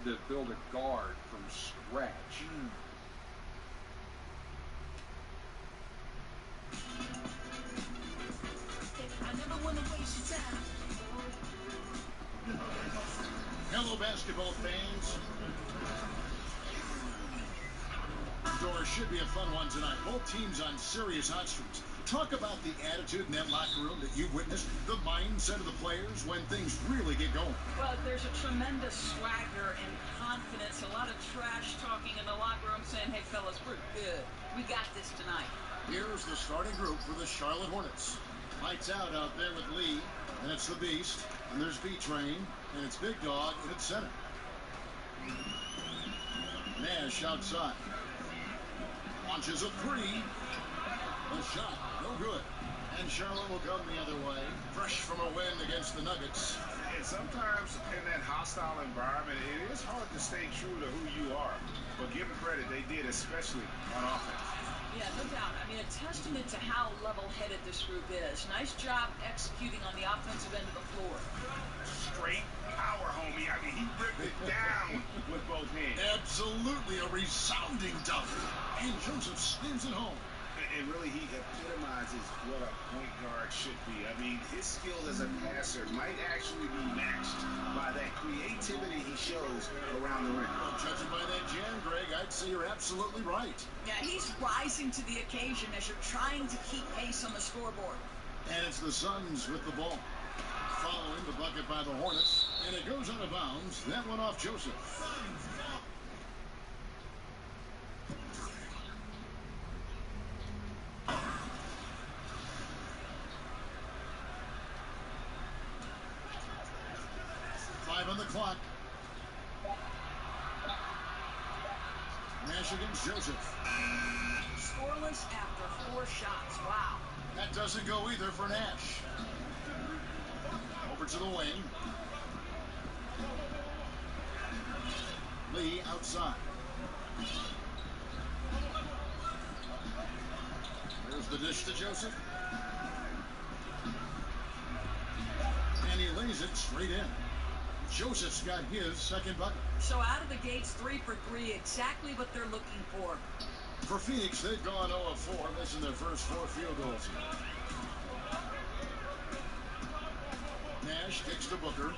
to build a guard from scratch. I never want to waste your time. Hello, basketball fans. Or should be a fun one tonight. Both teams on serious hot streaks. Talk about the attitude in that locker room that you've witnessed, the mindset of the players when things really get going. Well, there's a tremendous swagger and confidence, a lot of trash talking in the locker room saying, hey, fellas, we're good. We got this tonight. Here's the starting group for the Charlotte Hornets. Lights out there with Lee, and it's the Beast, and there's B-Train, and it's Big Dog, and it's center. Nash outside. Launches a three. The shot, no good. And Charlotte will come the other way, fresh from a win against the Nuggets. And sometimes in that hostile environment, it is hard to stay true to who you are. But give them credit, they did, especially on offense. Yeah, no doubt. I mean, a testament to how level-headed this group is. Nice job executing on the offensive end of the floor. Straight power, homie. I mean, he ripped it down with both hands. Absolutely a resounding dunk. And Joseph spins it home. And really, he epitomizes what a point guard should be. I mean, his skill as a passer might actually be matched by that creativity he shows around the rim. Well, judging by that jam, Greg, I'd say you're absolutely right. Yeah, he's rising to the occasion as you're trying to keep pace on the scoreboard. And it's the Suns with the ball. Following the bucket by the Hornets, and it goes out of bounds. That one off Joseph. 5 on the clock. Nash against Joseph. Scoreless after 4 shots. Wow. That doesn't go either for Nash. Over to the wing. Lee outside. There's the dish to Joseph. And he lays it straight in. Joseph's got his second bucket. So out of the gates, 3 for 3, exactly what they're looking for. For Phoenix, they've gone 0 of 4, missing their first 4 field goals. Nash kicks to Booker.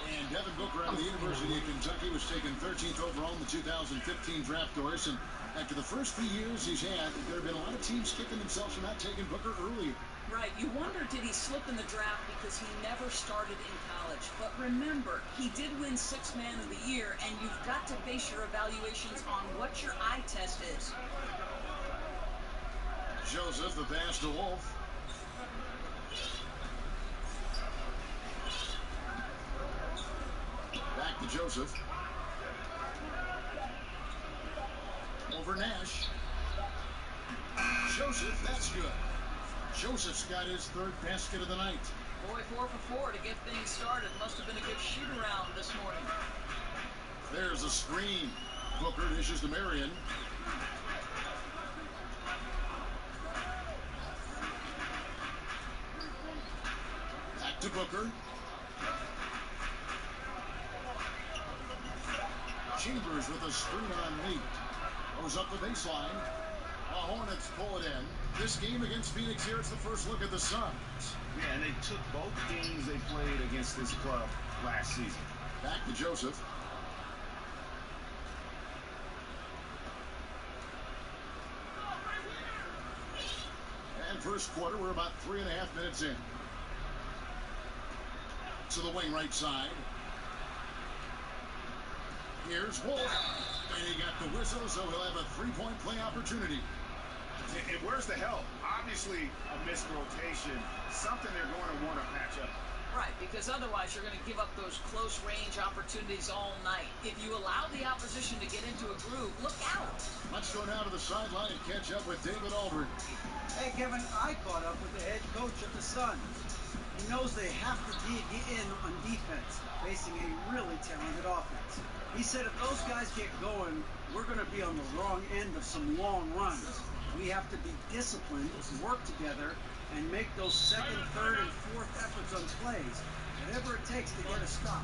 And Devin Booker out of the University of Kentucky was taken 13th overall in the 2015 draft, Doris. And after the first few years he's had, there have been a lot of teams kicking themselves for not taking Booker earlier. Right, you wonder, did he slip in the draft because he never started in college? But remember, he did win 6th Man of the Year, and you've got to base your evaluations on what your eye test is. Joseph, the pass to Wolf. Back to Joseph. Over Nash. Joseph, that's good. Joseph's got his 3rd basket of the night. Boy, 4 for 4 to get things started. Must have been a good shoot-around this morning. There's a screen. Booker dishes to Marion. Back to Booker. Chambers with a screen on Lee. Goes up the baseline. The Hornets pull it in. This game against Phoenix here, it's the first look at the Suns. Yeah, and they took both games they played against this club last season. Back to Joseph. And first quarter, we're about 3.5 minutes in. To the wing right side. Here's Wolf. And he got the whistle, so he'll have a 3-point play opportunity. And where's the help? Obviously, a missed rotation, something they're going to want to patch up. Right, because otherwise you're going to give up those close-range opportunities all night. If you allow the opposition to get into a groove, look out. Let's go down to the sideline and catch up with David Aldridge. Hey, Kevin, I caught up with the head coach of the Suns. He knows they have to dig in on defense, facing a really talented offense. He said if those guys get going, we're going to be on the wrong end of some long runs. We have to be disciplined, work together, and make those second, third, and fourth efforts on plays. Whatever it takes to get a stop.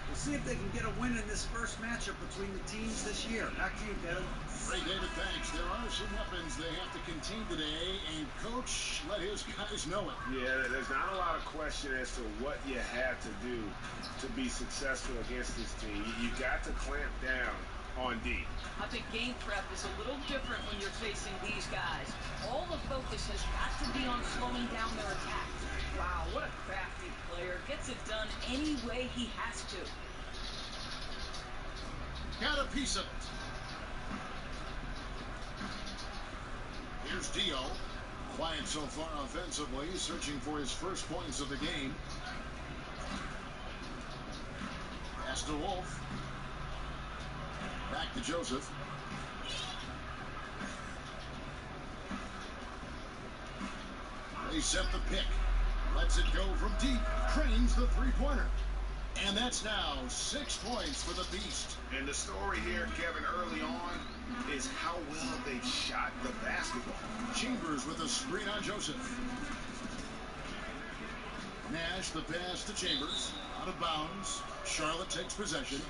We'll see if they can get a win in this first matchup between the teams this year. Back to you, Kevin. Ray David, thanks. There are some weapons they have to contain today, and Coach let his guys know it. Yeah, there's not a lot of question as to what you have to do to be successful against this team. You got to clamp down on D. I think game prep is a little different when you're facing these guys. All the focus has got to be on slowing down their attack. Wow, what a crafty player. Gets it done any way he has to. Got a piece of it. Here's Dio. Quiet so far offensively, searching for his first points of the game. Pass to Wolf. Back to Joseph. They set the pick. Lets it go from deep. Cranes the three-pointer. And that's now 6 points for the Beast. And the story here, Kevin, early on, is how well they shot the basketball. Chambers with a screen on Joseph. Nash the pass to Chambers. Out of bounds. Charlotte takes possession.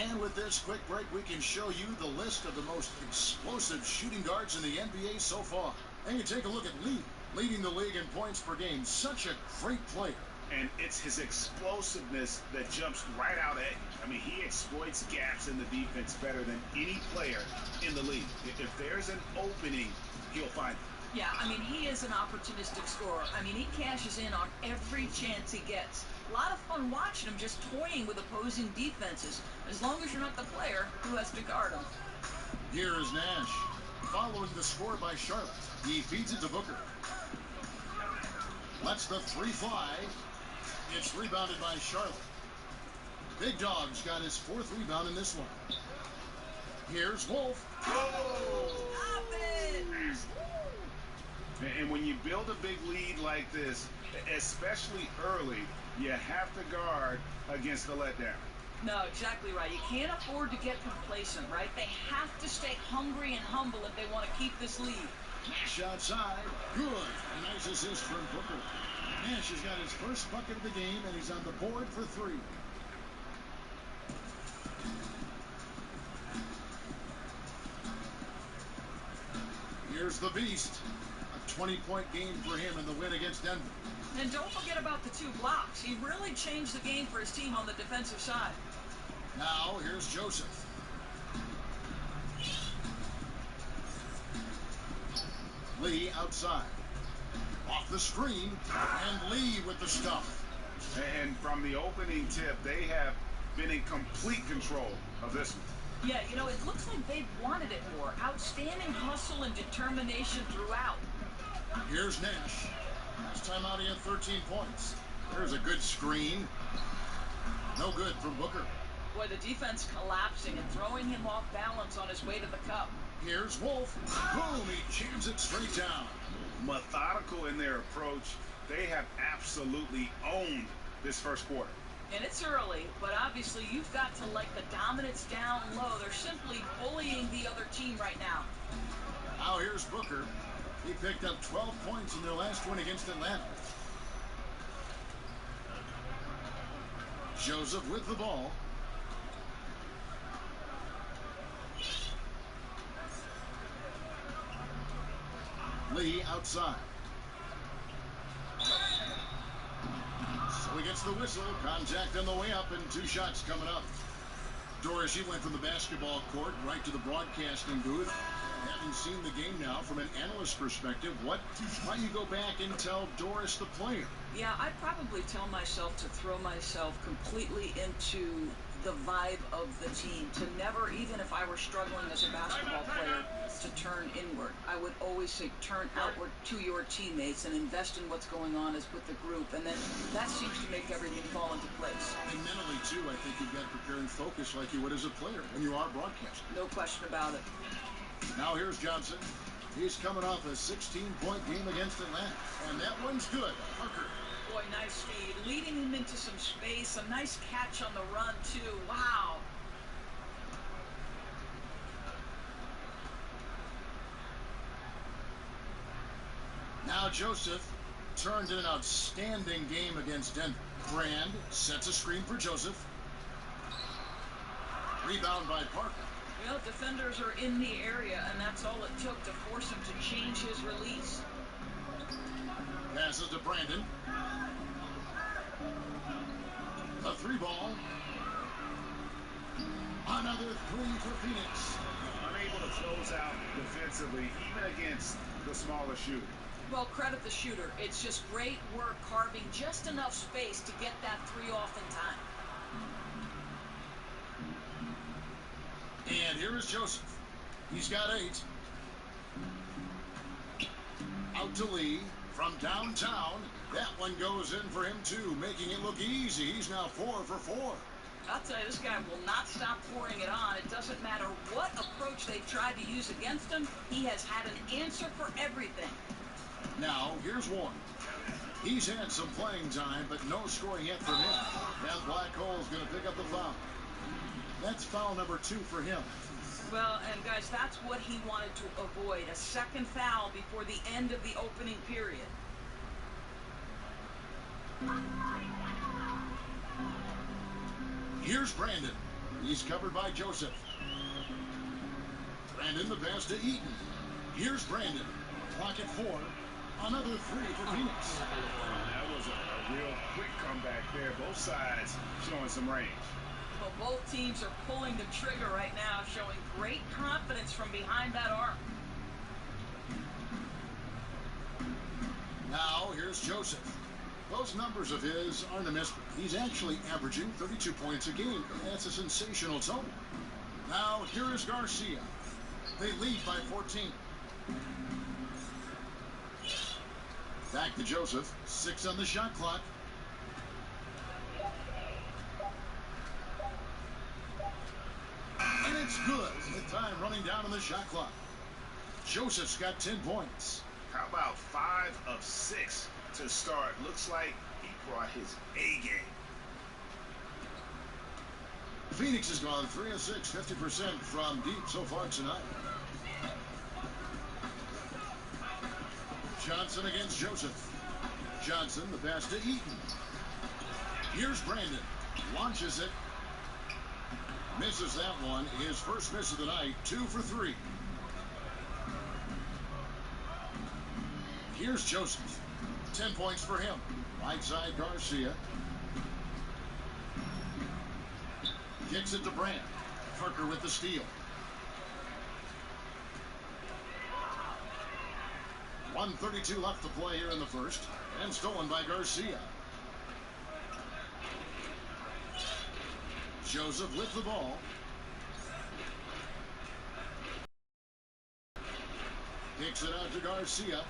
And with this quick break, we can show you the list of the most explosive shooting guards in the NBA so far. And you take a look at Lee, leading the league in points per game. Such a great player. And it's his explosiveness that jumps right out at you. I mean, he exploits gaps in the defense better than any player in the league. If there's an opening, he'll find it. Yeah, I mean, he is an opportunistic scorer. I mean, he cashes in on every chance he gets. A lot of fun watching him just toying with opposing defenses. As long as you're not the player who has to guard him. Here is Nash. Following the score by Charlotte. He feeds it to Booker. Lets the three fly. It's rebounded by Charlotte. Big Dog's got his fourth rebound in this one. Here's Wolf. Oh! Stop it! And when you build a big lead like this, especially early, you have to guard against the letdown. No, exactly right. You can't afford to get complacent, right? They have to stay hungry and humble if they want to keep this lead. Nash outside. Good. Nice assist from Booker. Nash has got his first bucket of the game, and he's on the board for three. Here's the Beast. A 20-point game for him in the win against Denver. And don't forget about the 2 blocks. He really changed the game for his team on the defensive side. Now, here's Joseph. Lee outside. Off the screen, and Lee with the stuff. And from the opening tip, they have been in complete control of this one. Yeah, you know, it looks like they've wanted it more. Outstanding hustle and determination throughout. Here's Nash. Last time out, he had 13 points. There's a good screen. No good from Booker. Boy, the defense collapsing and throwing him off balance on his way to the cup. Here's Wolf. Boom, he jams it straight down. Methodical in their approach. They have absolutely owned this first quarter. And it's early, but obviously you've got to like the dominance down low. They're simply bullying the other team right now. Now here's Booker. He picked up 12 points in their last win against Atlanta. Joseph with the ball. Lee outside. So he gets the whistle. Contact on the way up and 2 shots coming up. Doris, you went from the basketball court right to the broadcasting booth. Having seen the game now from an analyst perspective, why you go back and tell Doris the player? Yeah, I'd probably tell myself to throw myself completely into the vibe of the team, to never, even if I were struggling as a basketball player, to turn inward. I would always say turn outward to your teammates and invest in what's going on as with the group, and then that seems to make everything fall into place. And mentally, too, I think you've got to prepare and focus like you would as a player when you are broadcasting. No question about it. Now here's Johnson. He's coming off a 16-point game against Atlanta, and that one's good. Parker. Boy, nice feed. Leading him into some space. A nice catch on the run, too. Wow. Now Joseph turned in an outstanding game against Denver. Brand sets a screen for Joseph. Rebound by Parker. Well, defenders are in the area, and that's all it took to force him to change his release. Passes to Brandon. A 3-ball. Another 3 for Phoenix. Unable to close out defensively, even against the smaller shooter. Well, credit the shooter. It's just great work carving just enough space to get that 3 off in time. And here is Joseph. He's got 8. Out to Lee from downtown. That one goes in for him too, making it look easy. He's now 4 for 4. I'll tell you, this guy will not stop pouring it on. It doesn't matter what approach they've tried to use against him. He has had an answer for everything. Now, here's Warren. He's had some playing time, but no scoring yet from him. Now Black Hole's going to pick up the foul. That's foul number 2 for him. Well, and guys, that's what he wanted to avoid. A second foul before the end of the opening period. Here's Brandon. He's covered by Joseph. Brandon, the pass to Eaton. Here's Brandon. Clock at 4. Another 3 for Phoenix. That was a real quick comeback there. Both sides showing some range. Well, both teams are pulling the trigger right now, showing great confidence from behind that arc. Now, here's Joseph. Those numbers of his aren't a mystery. He's actually averaging 32 points a game. That's a sensational total. Now, here is Garcia. They lead by 14. Back to Joseph. 6 on the shot clock. And it's good. The time running down on the shot clock. Joseph's got 10 points. How about 5 of 6 to start? Looks like he brought his A game. Phoenix has gone 3 of 6, 50% from deep so far tonight. Johnson against Joseph. Johnson, the pass to Eaton. Here's Brandon. Launches it. Misses that one. His first miss of the night. 2 for 3. Here's Joseph. 10 points for him. Right side Garcia. Kicks it to Brand. Parker with the steal. 1:32 left to play here in the first. And stolen by Garcia. Joseph with the ball. Kicks it out to Garcia.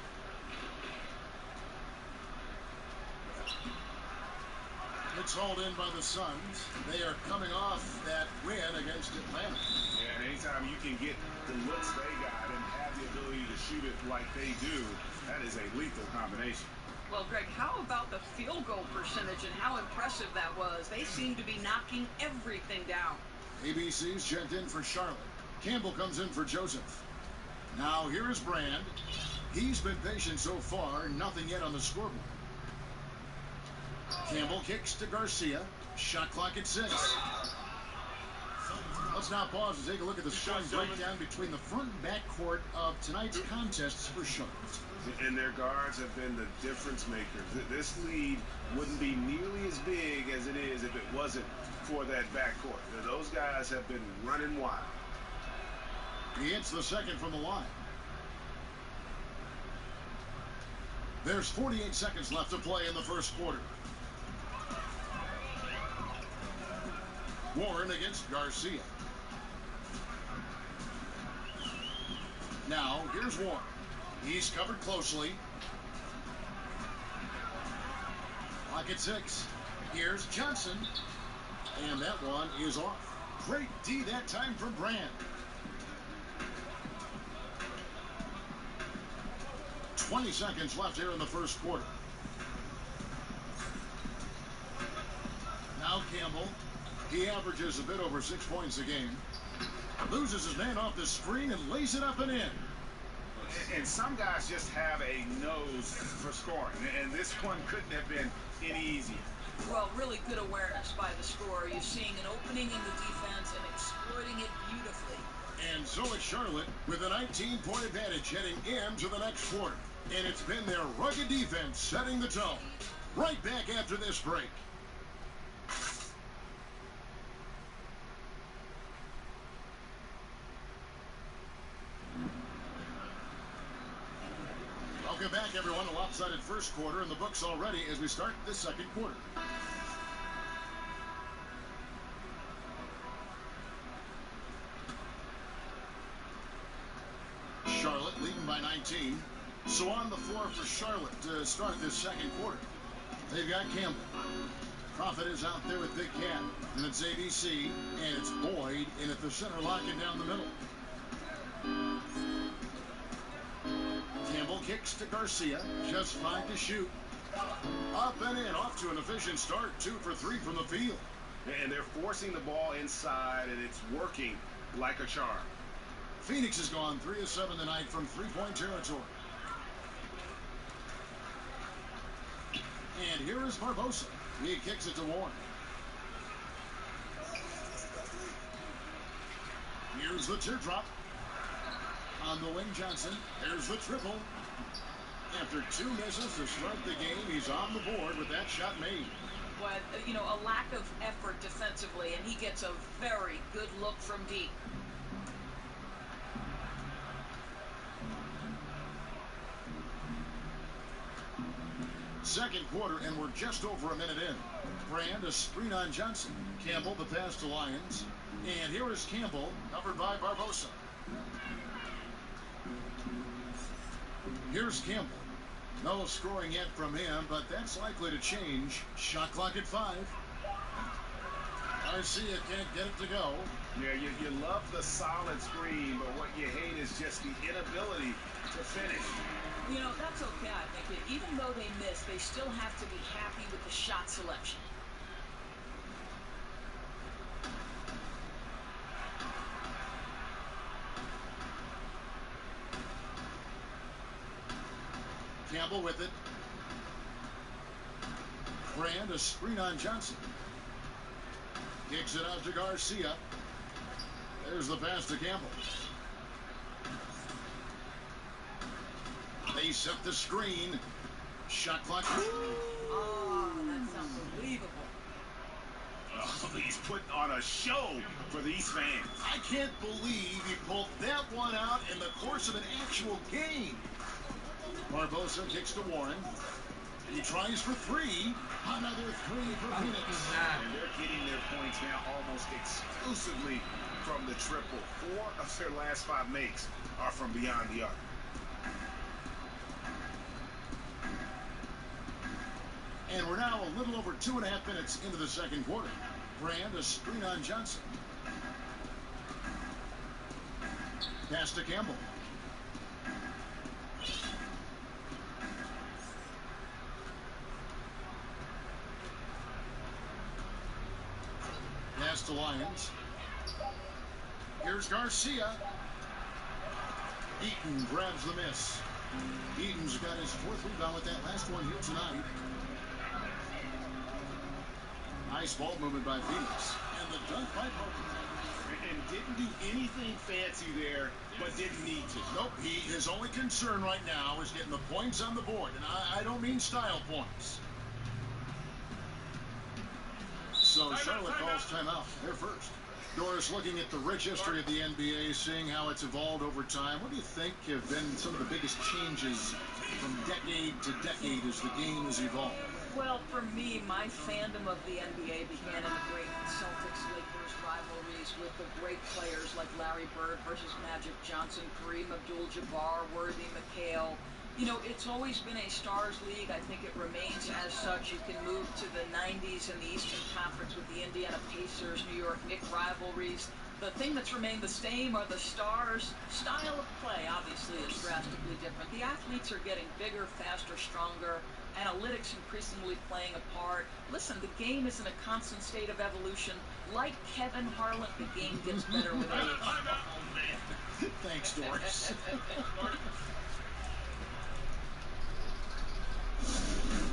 It's hauled in by the Suns. They are coming off that win against Atlanta. Yeah, and anytime you can get the looks they got and have the ability to shoot it like they do, that is a lethal combination. Well, Greg, how about the field goal percentage and how impressive that was? They seem to be knocking everything down. ABC's checked in for Charlotte. Campbell comes in for Joseph. Now here is Brand. He's been patient so far, nothing yet on the scoreboard. Campbell kicks to Garcia. Shot clock at 6. Let's now pause and take a look at the scoring breakdown between the front and back court of tonight's contests for Charlotte. And their guards have been the difference makers. This lead wouldn't be nearly as big as it is if it wasn't for that backcourt. Those guys have been running wild. He hits the second from the line. There's 48 seconds left to play in the first quarter. Warren against Garcia. Now, here's Warren. He's covered closely. Clock at 6. Here's Johnson. And that one is off. Great D that time from Brand. 20 seconds left here in the first quarter. Now Campbell. He averages a bit over 6 points a game. Loses his man off the screen and lays it up and in. And some guys just have a nose for scoring, and this one couldn't have been any easier. Well, really good awareness by the scorer. You're seeing an opening in the defense and exploiting it beautifully. And so it's Charlotte with a 19-point advantage heading into the next quarter. And it's been their rugged defense setting the tone. Right back after this break. Welcome back, everyone. A lopsided first quarter in the books already as we start the second quarter. Charlotte leading by 19. So on the floor for Charlotte to start this second quarter. They've got Campbell. Prophet is out there with Big Cat. And it's ABC. And it's Boyd in at the center, locking down the middle. Campbell kicks to Garcia. Just 5 to shoot. Up and in. Off to an efficient start. 2 for 3 from the field. And they're forcing the ball inside, and it's working like a charm. Phoenix has gone 3 of 7 tonight from three-point territory. And here is Barbosa. He kicks it to Warren. Here's the teardrop. On the wing, Johnson. There's the triple. After 2 misses to start the game, he's on the board with that shot made. But, you know, a lack of effort defensively, and he gets a very good look from deep. Second quarter, and we're just over a minute in. Brand, a screen on Johnson. Campbell, the pass to Lyons. And here is Campbell, covered by Barbosa. Here's Campbell. No scoring yet from him, but that's likely to change. Shot clock at 5. Garcia can't get it to go. Yeah, you love the solid screen, but what you hate is just the inability to finish. You know, that's okay, I think. Even though they miss, they still have to be happy with the shot selection. Campbell with it. Brand, a screen on Johnson. Kicks it out to Garcia. There's the pass to Campbell. They set the screen. Shot clock. Oh, that's unbelievable. Oh, he's putting on a show for these fans. I can't believe he pulled that one out in the course of an actual game. Barbosa kicks to Warren. He tries for 3. Another 3 for Phoenix. And they're getting their points now almost exclusively from the triple. 4 of their last 5 makes are from beyond the arc. And we're now a little over 2.5 minutes into the second quarter. Brand, a screen on Johnson. Pass to Campbell. Pass to Lyons. Here's Garcia. Eaton grabs the miss. Eaton's got his 4th rebound with that last one here tonight. Nice ball movement by Phoenix. And the dunk by Parker. And didn't do anything fancy there, but didn't need to. Nope, his only concern right now is getting the points on the board. And I don't mean style points. So Charlotte calls timeout. They're first. Doris, looking at the rich history of the NBA, seeing how it's evolved over time, what do you think have been some of the biggest changes from decade to decade as the game has evolved? Well, for me, my fandom of the NBA began in the great Celtics-Lakers rivalries with the great players like Larry Bird versus Magic Johnson, Kareem Abdul-Jabbar, Worthy McHale. You know, it's always been a stars league. I think it remains as such. You can move to the 90s and the Eastern Conference with the Indiana Pacers, New York Knicks rivalries. The thing that's remained the same are the stars. Style of play, obviously, is drastically different. The athletes are getting bigger, faster, stronger. Analytics increasingly playing a part. Listen, the game is in a constant state of evolution. Like Kevin Harlan, the game gets better with age. Thanks, Doris.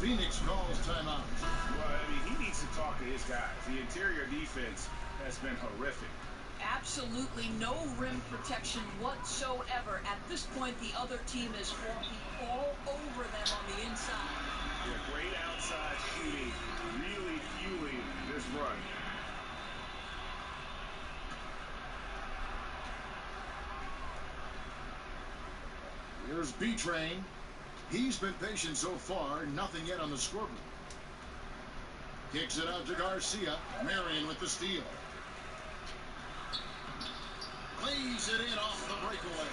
Phoenix calls timeout. Well, I mean, he needs to talk to his guys. The interior defense has been horrific. Absolutely no rim protection whatsoever. At this point, the other team is walking all over them on the inside. Yeah, great outside shooting, really fueling this run. Here's B-Train. He's been patient so far, nothing yet on the scoreboard. Kicks it out to Garcia. Marion with the steal. Lays it in off the breakaway.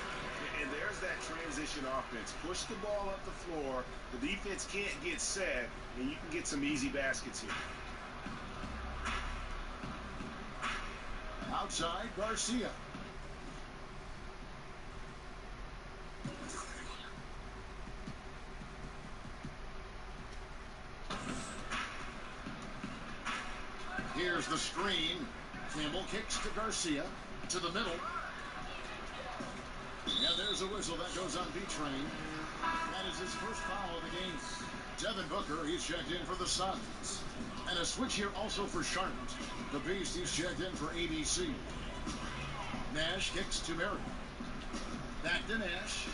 And there's that transition offense. Push the ball up the floor. The defense can't get set, and you can get some easy baskets here. Outside, Garcia. Here's the screen. Campbell kicks to Garcia. To the middle. And there's a whistle that goes on B-Train. That is his first foul of the game. Devin Booker, he's checked in for the Suns. And a switch here also for Charlotte. The Beast, he's checked in for ABC. Nash kicks to Merritt. Back to Nash.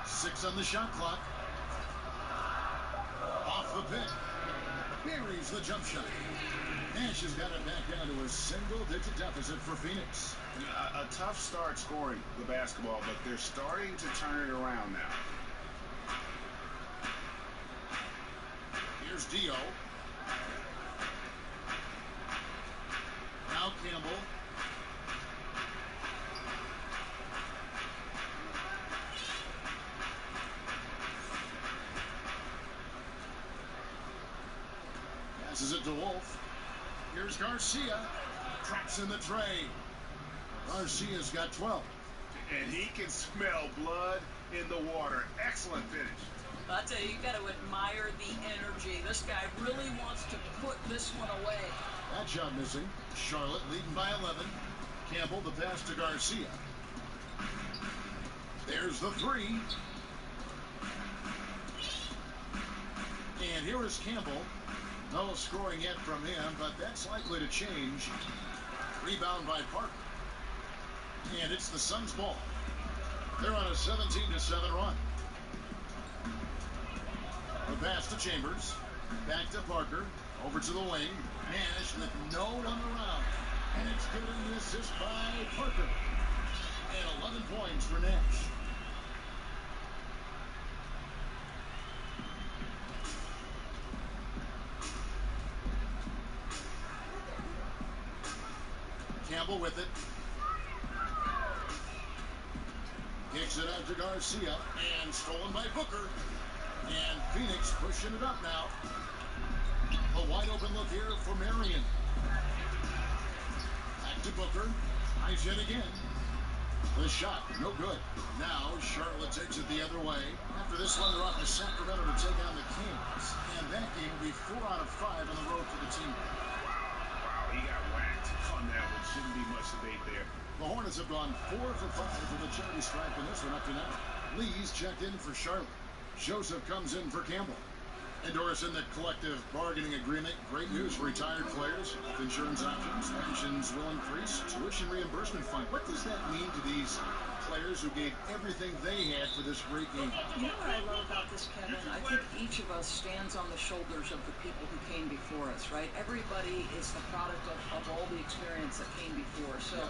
Six on the shot clock. Off the pick. Buries the jump shot. Nash has got it back down to a single-digit deficit for Phoenix. A tough start scoring the basketball, but they're starting to turn it around now. Here's Dio. Now Campbell. Passes it to Wolf. Here's Garcia. Traps in the tray. Garcia's got 12. And he can smell blood in the water. Excellent finish. I tell you, you got to admire the energy. This guy really wants to put this one away. That shot missing. Charlotte leading by 11. Campbell the pass to Garcia. There's the three. And here is Campbell. No scoring yet from him, but that's likely to change. Rebound by Parker. And it's the Suns' ball. They're on a 17-7 run. The pass to Chambers. Back to Parker. Over to the wing. Nash with no one around. And it's given the assist by Parker. And 11 points for Nash. Campbell with it. Kicks it out to Garcia. And stolen by Booker. And Phoenix pushing it up now. A wide open look here for Marion. Back to Booker. Tries it again. The shot, no good. Now Charlotte takes it the other way. After this one, they're off to Sacramento to take on the Kings. And that game will be 4 out of 5 on the road for the team. Wow, he got whacked on that one. Shouldn't be much debate there. The Hornets have gone 4 for 5 from the charity stripe in this one up to now. Lee's checked in for Charlotte. Joseph comes in for Campbell. Endorsing the collective bargaining agreement. Great news for retired players. Health insurance options. Pensions will increase. Tuition reimbursement fund. What does that mean to these players who gave everything they had for this great game? You know what I love about this, Kevin? I think each of us stands on the shoulders of the people who came before us, right? Everybody is the product of all the experience that came before. So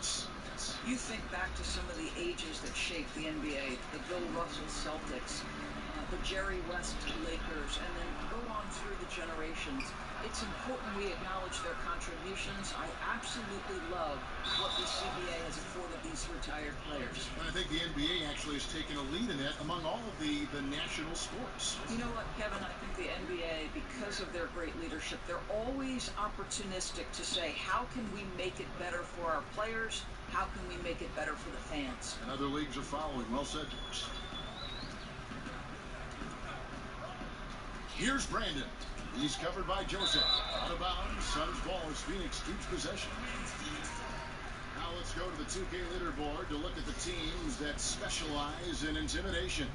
you think back to some of the ages that shaped the NBA, the Bill Russell Celtics, the Jerry West Lakers, and then go on through the generations. It's important we acknowledge their contributions. I absolutely love what the CBA has afforded these retired retired players. And I think the NBA actually has taken a lead in that among all of the national sports. You know what, Kevin? I think the NBA, because of their great leadership, they're always opportunistic to say, how can we make it better for our players? How can we make it better for the fans? And other leagues are following. Well said, George. Here's Brandon. He's covered by Joseph. Out of bounds. Suns ball as Phoenix keeps possession. Now let's go to the 2K leaderboard to look at the teams that specialize in intimidation.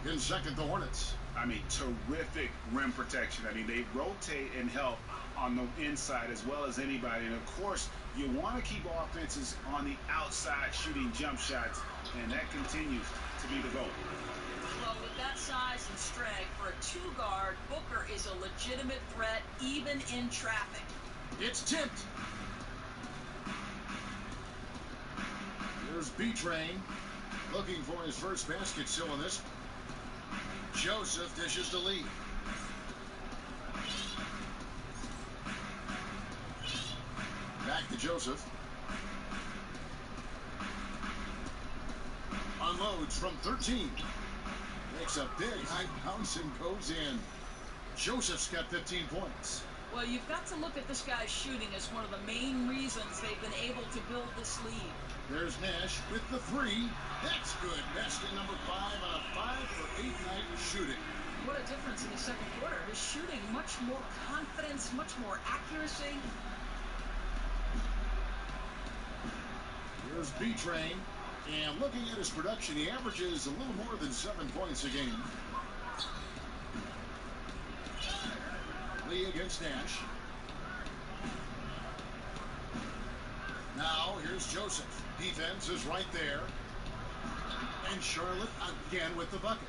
In second, the Hornets. I mean, terrific rim protection. I mean, they rotate and help on the inside as well as anybody. And, of course, you want to keep offenses on the outside shooting jump shots, and that continues to be the goal. Well, with that size and strength for a two-guard, Booker is a legitimate threat even in traffic. It's tipped. Here's B-Train looking for his first basket still in this. Joseph dishes to Lee. Back to Joseph. Unloads from 13. Makes a big high bounce and goes in. Joseph's got 15 points. Well, you've got to look at this guy's shooting as one of the main reasons they've been able to build this lead. There's Nash with the three. That's good. Best at number 5 on a 5-for-8 night shooting. What a difference in the second quarter. His shooting, much more confidence, much more accuracy. Here's B-Train. And looking at his production, he averages a little more than 7 points a game. Lee against Nash. Now, here's Joseph. Defense is right there. And Charlotte again with the bucket.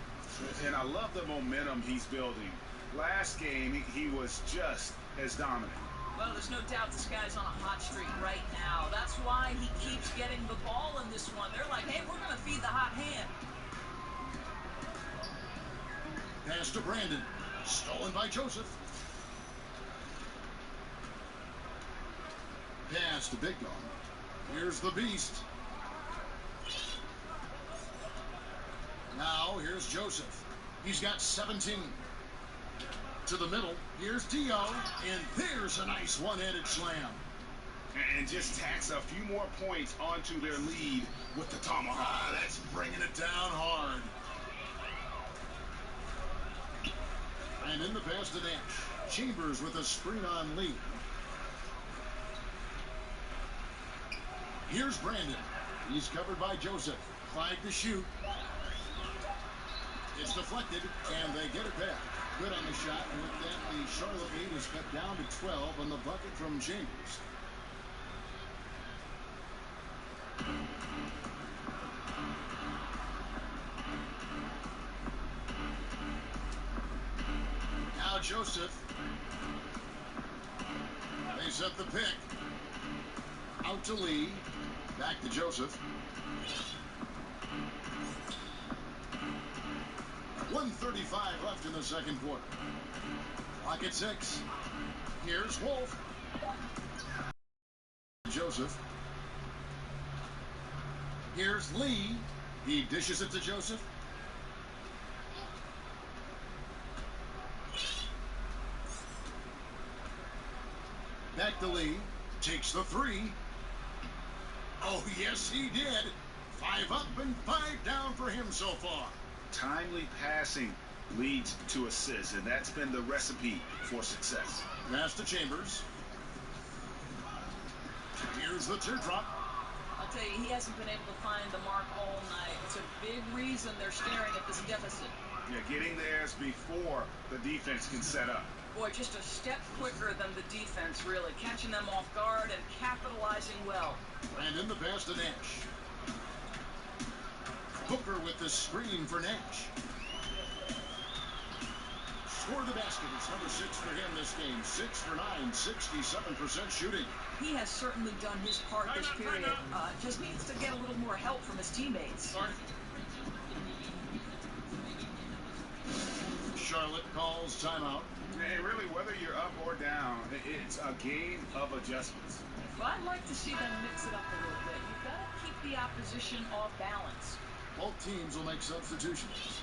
And I love the momentum he's building. Last game, he was just as dominant. Well, there's no doubt this guy's on a hot streak right now. That's why he keeps getting the ball in this one. They're like, hey, we're going to feed the hot hand. Pass to Brandon. Stolen by Joseph. Pass to Big Dog. Here's the Beast. Now, here's Joseph. He's got 17. To the middle. Here's Dio. And there's a nice one-handed slam. And just tacks a few more points onto their lead with the tomahawk. That's bringing it down hard. And in the pass to Nash. Chambers with a screen on Lee. Here's Brandon. He's covered by Joseph. Clyde to shoot. It's deflected, and they get it back. Good on the shot, and with that, the Charlotte lead is cut down to 12 on the bucket from Chambers. Now Joseph. They set the pick. Out to Lee. Back to Joseph. 1:35 left in the second quarter. Clock at 6. Here's Wolf. Joseph. Here's Lee. He dishes it to Joseph. Back to Lee. Takes the three. Oh, yes, he did. 5 up and 5 down for him so far. Timely passing leads to assists, and that's been the recipe for success. Pass to Chambers. Here's the teardrop. I'll tell you, he hasn't been able to find the mark all night. It's a big reason they're staring at this deficit. Yeah, getting theirs before the defense can set up. Boy, just a step quicker than the defense, really. Catching them off guard and capitalizing well. And in the pass to Nash. Booker with the screen for Nash. Score the basket. It's number 6 for him this game. 6 for 9, 67% shooting. He has certainly done his part this period. Just needs to get a little more help from his teammates. Charlotte calls timeout. And really, whether you're up or down, it's a game of adjustments. But I'd like to see them mix it up a little bit. You've got to keep the opposition off balance. Both teams will make substitutions.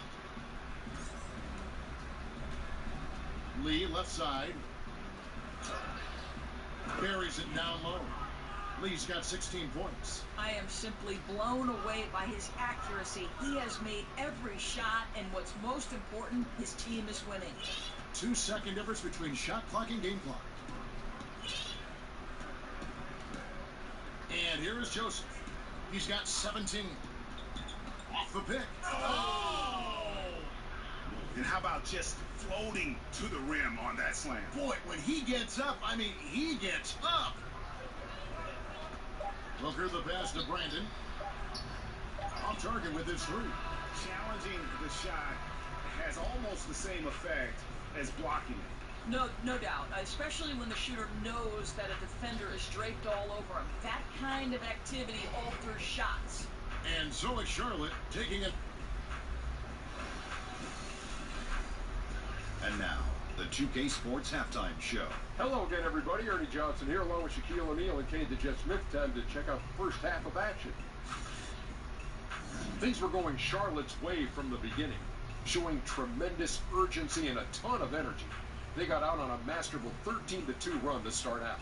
Lee, left side. Buries it down low. Lee's got 16 points. I am simply blown away by his accuracy. He has made every shot, and what's most important, his team is winning. 2-second difference between shot clock and game clock. And here is Joseph. He's got 17. Off the pick. Oh! And how about just floating to the rim on that slam? Boy, when he gets up, I mean, he gets up. Booker the pass to Brandon. Off target with his three. Challenging the shot has almost the same effect as blocking it. No doubt, especially when the shooter knows that a defender is draped all over him. That kind of activity alters shots. And so is Charlotte taking it. And now, the 2K Sports Halftime Show. Hello again, everybody. Ernie Johnson here, along with Shaquille O'Neal and Kenny the Jet Smith. Time to check out the first half of action. Things were going Charlotte's way from the beginning, showing tremendous urgency and a ton of energy. They got out on a masterful 13-2 run to start out.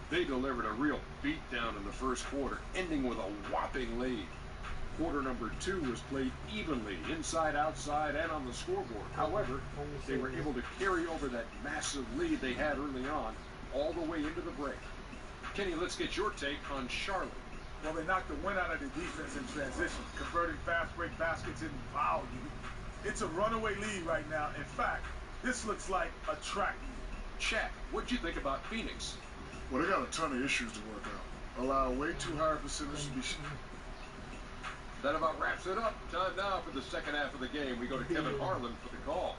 They delivered a real beatdown in the first quarter, ending with a whopping lead. Quarter number 2 was played evenly, inside, outside, and on the scoreboard. However, they were able to carry over that massive lead they had early on, all the way into the break. Kenny, let's get your take on Charlotte. Well, they knocked the wind out of the defense in transition, converting fast break baskets in volume. It's a runaway lead right now. In fact, this looks like a track meet. Shaq, what'd you think about Phoenix? Well, they got a ton of issues to work out. Allow way too high a percentage to be. That about wraps it up. Time now for the second half of the game. We go to Kevin Harlan for the call.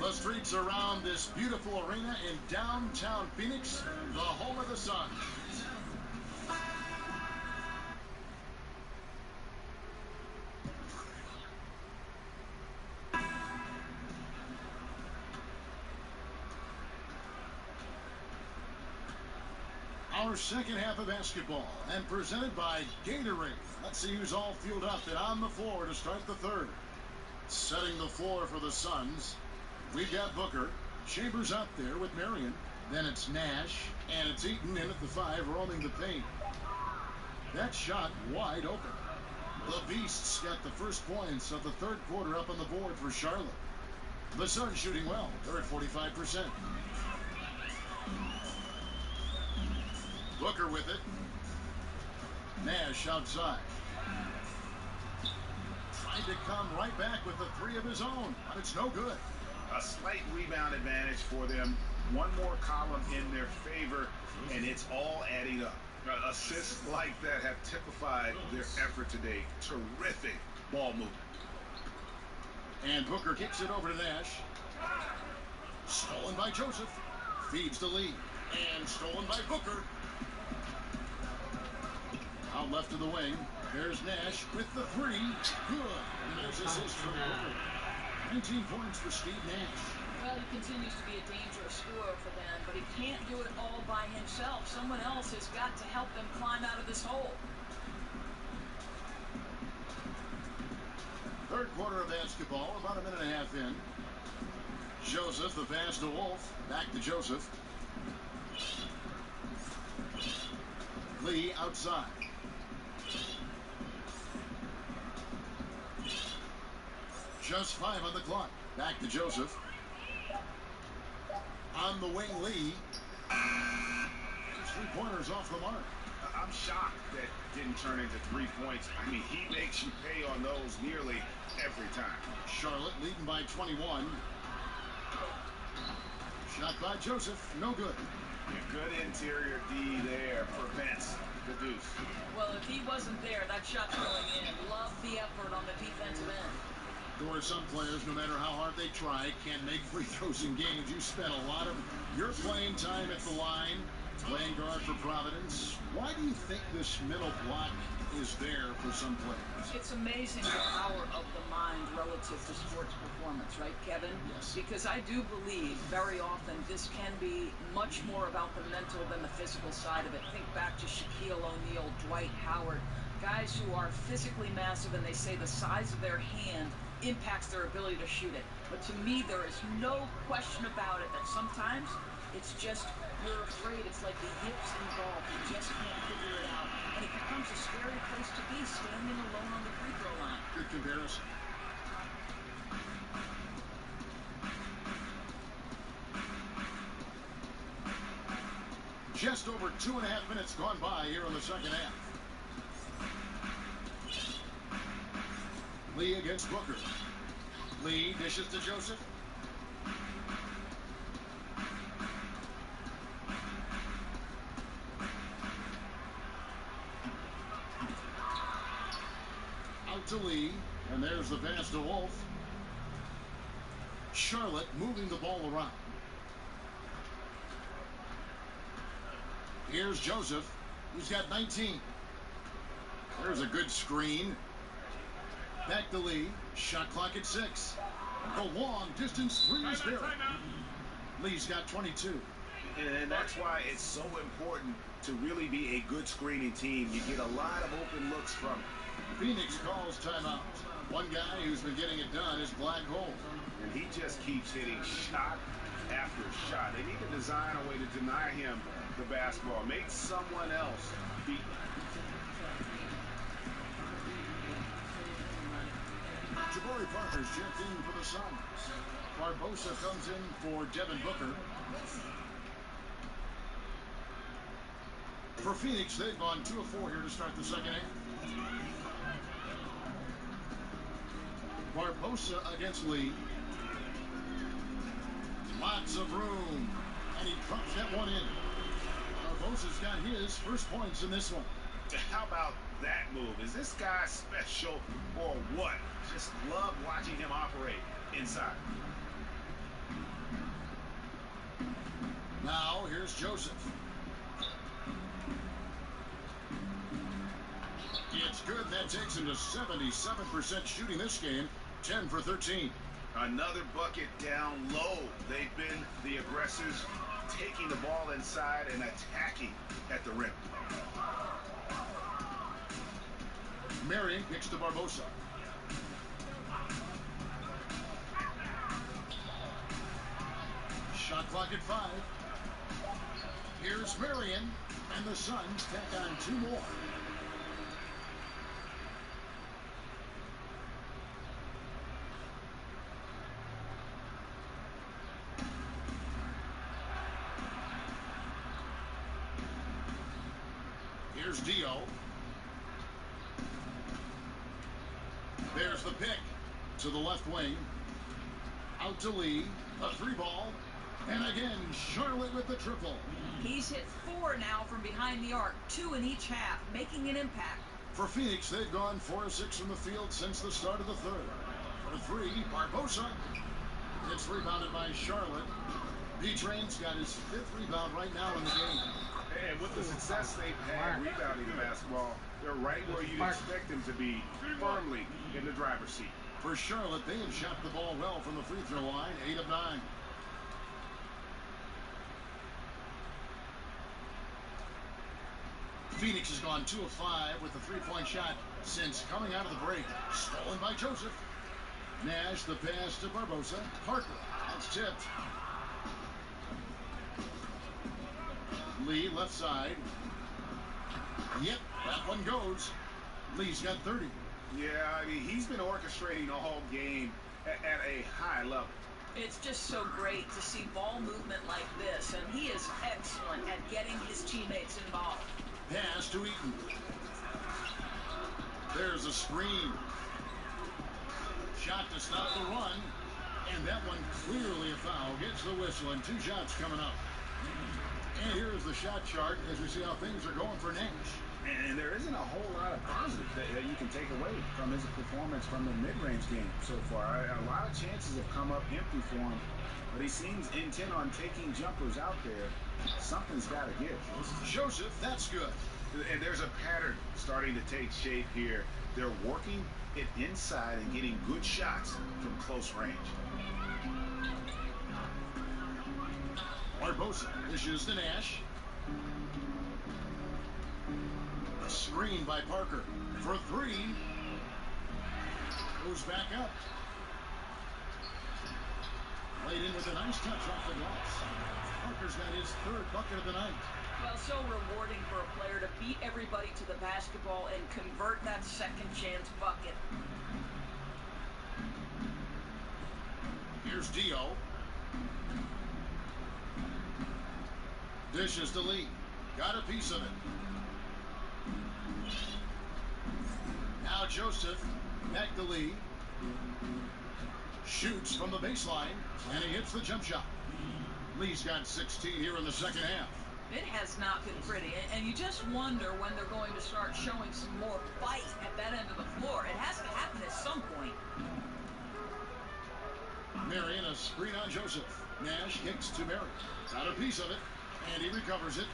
The streets around this beautiful arena in downtown Phoenix, the home of the Suns. Our second half of basketball, and presented by Gatorade. Let's see who's all fueled up and on the floor to start the third. Setting the floor for the Suns, we've got Booker. Chambers out there with Marion. Then it's Nash, and it's Eaton in at the 5, roaming the paint. That shot wide open. The Beasts got the first points of the third quarter up on the board for Charlotte. The Suns shooting well. They're at 45%. Booker with it. Nash outside. Tried to come right back with the 3 of his own, but it's no good. A slight rebound advantage for them. One more column in their favor, and it's all adding up. Assists like that have typified their effort today. Terrific ball movement. And Booker kicks it over to Nash. Stolen by Joseph. Feeds the lead. And stolen by Booker. Out left of the wing. There's Nash with the 3. Good. And there's assist from Booker. 19 points for Steve Nash. Well, he continues to be a dangerous scorer for them, but he can't do it all by himself. Someone else has got to help them climb out of this hole. Third quarter of basketball, about a minute and a half in. Joseph, the pass to Wolf. Back to Joseph. Lee outside. Just 5 on the clock. Back to Joseph. On the wing, Lee. 3-pointers off the mark. I'm shocked that didn't turn into 3 points. I mean, he makes you pay on those nearly every time. Charlotte leading by 21. Shot by Joseph. No good. A good interior D there prevents the deuce. Well, if he wasn't there, that shot's going in. Love the effort on the defensive end. There are some players, no matter how hard they try, can't make free throws in games. You spent a lot of your playing time at the line. Playing guard for Providence. Why do you think this middle block is there for some players? It's amazing the power of the mind relative to sports performance, right, Kevin? Yes. Because I do believe very often this can be much more about the mental than the physical side of it. Think back to Shaquille O'Neal, Dwight Howard, guys who are physically massive, and they say the size of their hand impacts their ability to shoot it. But to me, there is no question about it that sometimes it's just you're afraid. It's like the yips in golf. You just can't figure it out. And it becomes a scary place to be, standing alone on the free throw line. Good comparison. Just over 2.5 minutes gone by here in the second half. Lee against Booker. Lee dishes to Joseph. Out to Lee, and there's the pass to Wolf. Charlotte moving the ball around. Here's Joseph. He's got 19. There's a good screen. Back to Lee. Shot clock at 6. The long distance three is there. Lee's got 22. And that's why it's so important to really be a good screening team. You get a lot of open looks from it. Phoenix calls timeout. One guy who's been getting it done is Black Hole. And he just keeps hitting shot after shot. They need to design a way to deny him the basketball. Make someone else beat. Jabari Parker's checked in for the Suns. Barbosa comes in for Devin Booker. For Phoenix, they've gone 2 of 4 here to start the second half. Barbosa against Lee. Lots of room. And he drops that one in. Barbosa's got his first points in this one. How about that move? Is this guy special or what? Just love watching him operate inside. Now, here's Joseph. It's good. That takes him to 77% shooting this game. 10 for 13. Another bucket down low. They've been the aggressors, taking the ball inside and attacking at the rim. Marion kicks to Barbosa. Shot clock at 5. Here's Marion, and the Suns tack on 2 more. Here's Dio. There's the pick to the left wing. Out to Lee. A 3 ball. And again, Charlotte with the triple. He's hit 4 now from behind the arc, 2 in each half, making an impact. For Phoenix, they've gone 4 of 6 from the field since the start of the third. For 3, Barbosa. It's rebounded by Charlotte. B-Train's got his 5th rebound right now in the game. And with the success they've had rebounding the basketball, they're right where you'd expect them to be, firmly in the driver's seat. For Charlotte, they have shot the ball well from the free throw line, 8 of 9. Phoenix has gone 2 of 5 with the 3-point shot since coming out of the break. Stolen by Joseph. Nash, the pass to Barbosa. Parker, that's tipped. Lee, left side. Yep, that one goes. Lee's got 30. Yeah, I mean, he's been orchestrating all game at a high level. It's just so great to see ball movement like this, and he is excellent at getting his teammates involved. Pass to Eaton. There's a screen. Shot to stop the run. And that one clearly a foul. Gets the whistle, and 2 shots coming up. And here's the shot chart as we see how things are going for Nash. And there isn't a whole lot of positive that you can take away from his performance from the mid-range game so far. A lot of chances have come up empty for him, but he seems intent on taking jumpers out there. Something's got to give. Joseph, that's good. And there's a pattern starting to take shape here. They're working it inside and getting good shots from close range. Barbosa dishes to Nash. A screen by Parker for three. Goes back up. Laid in with a nice touch off the glass. Parker's got his third bucket of the night. Well, so rewarding for a player to beat everybody to the basketball and convert that second chance bucket. Here's Dio. Dishes to Lee. Got a piece of it. Now Joseph. Back to Lee. Shoots from the baseline. And he hits the jump shot. Lee's got 16 here in the second half. It has not been pretty, and you just wonder when they're going to start showing some more fight at that end of the floor. It has to happen at some point. Marion, a screen on Joseph. Nash kicks to Marion. Got a piece of it, and he recovers it.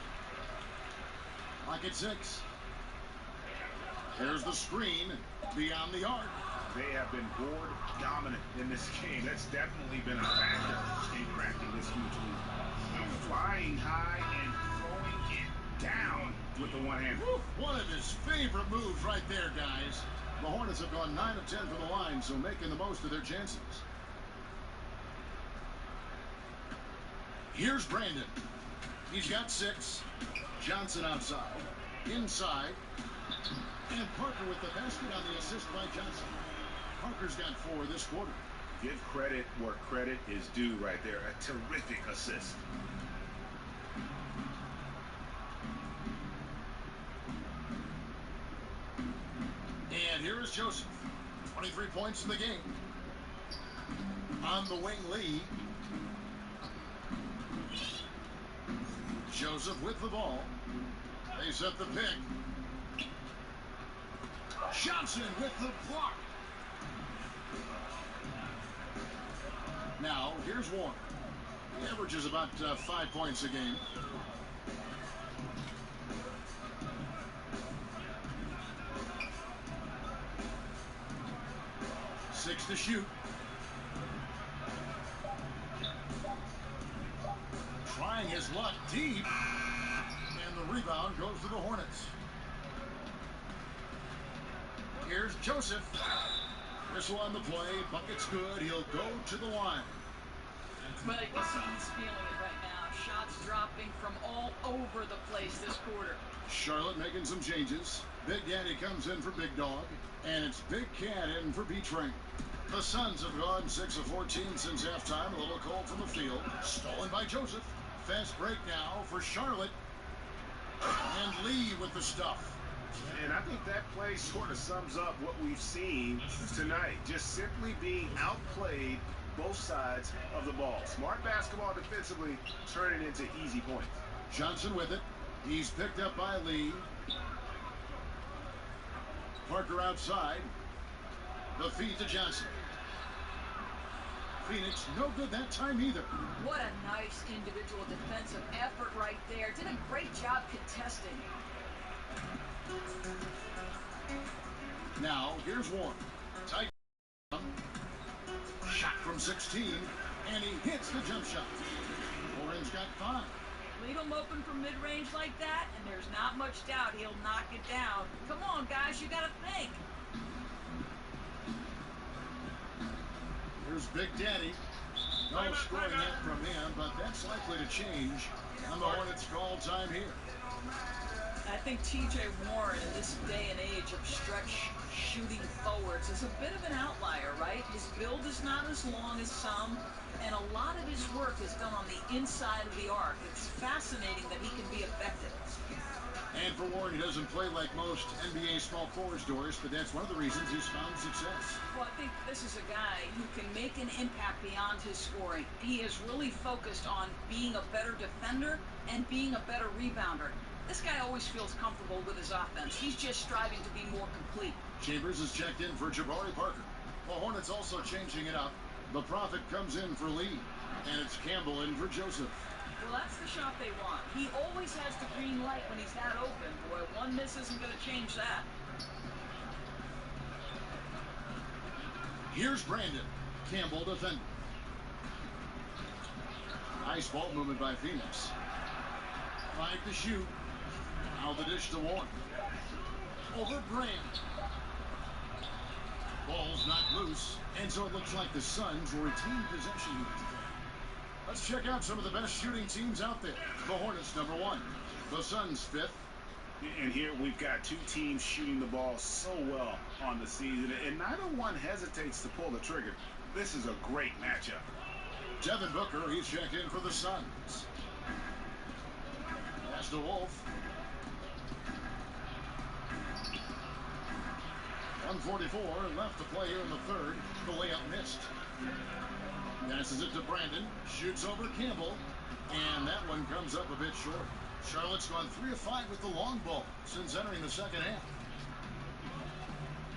Lock at 6. There's the screen beyond the arc. They have been board dominant in this game. That's definitely been a factor in cracking this huge lead. Flying high and throwing it down with the one hand. Woo, one of his favorite moves right there, guys. The Hornets have gone 9 of 10 from the line, so making the most of their chances. Here's Brandon. He's got 6. Johnson outside. Inside. And Parker with the basket on the assist by Johnson. Parker's got 4 this quarter. Give credit where credit is due right there. A terrific assist. And here is Joseph. 23 points in the game. On the wing, Lee. Joseph with the ball. They set the pick. Johnson with the block. Now, here's Warren. He averages about 5 points a game. Six to shoot. Trying his luck deep. And the rebound goes to the Hornets. Here's Joseph. Whistle on the play. Bucket's good. He'll go to the line. But you see he's feeling it right now. Shots dropping from all over the place this quarter. Charlotte making some changes. Big Daddy comes in for Big Dog. And it's Big Cat in for B-Train. The Suns have gone 6 of 14 since halftime. A little cold from the field. Stolen by Joseph. Fast break now for Charlotte. And Lee with the stuff. And I think that play sort of sums up what we've seen tonight. Just simply being outplayed both sides of the ball. Smart basketball defensively, turning into easy points. Johnson with it. He's picked up by Lee. Parker outside. The feed to Johnson. Phoenix no good that time either. What a nice individual defensive effort right there. Did a great job contesting. Now, here's Warren. Tight. Shot from 16, and he hits the jump shot. Warren's got 5. Leave him open from mid-range like that, and there's not much doubt he'll knock it down. Come on, guys, you gotta think. Here's Big Daddy. No scoring yet from him, but that's likely to change on the Hornets' call time here. I think T.J. Warren in this day and age of stretch shooting forwards is a bit of an outlier, right? His build is not as long as some, and a lot of his work is done on the inside of the arc. It's fascinating that he can be effective. And for Warren, he doesn't play like most NBA small forwards, Doris, but that's one of the reasons he's found success. Well, I think this is a guy who can make an impact beyond his scoring. He is really focused on being a better defender and being a better rebounder. This guy always feels comfortable with his offense. He's just striving to be more complete. Chambers is checked in for Jabari Parker. The Hornets also changing it up. The Prophet comes in for Lee, and it's Campbell in for Joseph. Well, that's the shot they want. He always has the green light when he's that open. Boy, one miss isn't going to change that. Here's Brandon. Campbell defending. Nice ball movement by Phoenix. 5 to shoot. Now the dish to Warren. Over Grant. Ball's knocked loose, and so it looks like the Suns will retain possession here today. Let's check out some of the best shooting teams out there. The Hornets, number 1. The Suns, 5th. And here we've got two teams shooting the ball so well on the season, and neither one hesitates to pull the trigger. This is a great matchup. Devin Booker, he's checked in for the Suns. Pass to Wolf. 1:44 left to play here in the third. The layup missed. Passes it to Brandon. Shoots over Campbell. And that one comes up a bit short. Charlotte's gone 3 of 5 with the long ball since entering the second half.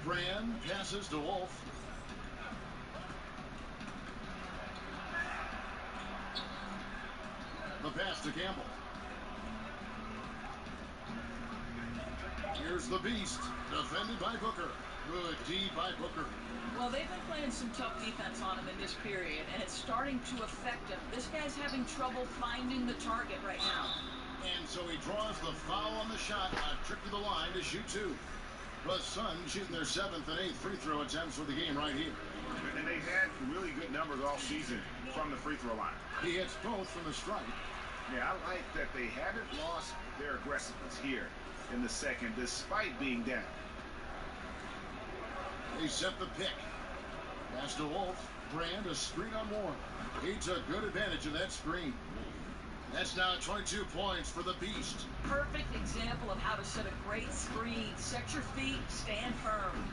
Brand passes to Wolf. The pass to Campbell. Here's the Beast, defended by Booker. Good D by Booker. Well, they've been playing some tough defense on him in this period, and it's starting to affect him. This guy's having trouble finding the target right now. And so he draws the foul on the shot, a trip to the line to shoot 2. The Suns shooting their 7th and 8th free throw attempts for the game right here. And they've had really good numbers all season from the free throw line. He hits both from the stripe. Yeah, I like that they haven't lost their aggressiveness here in the second, despite being down. They set the pick. Pass to Wolf. Brand a screen on Warren. He took good advantage of that screen. That's now 22 points for the Beast. Perfect example of how to set a great screen. Set your feet, stand firm.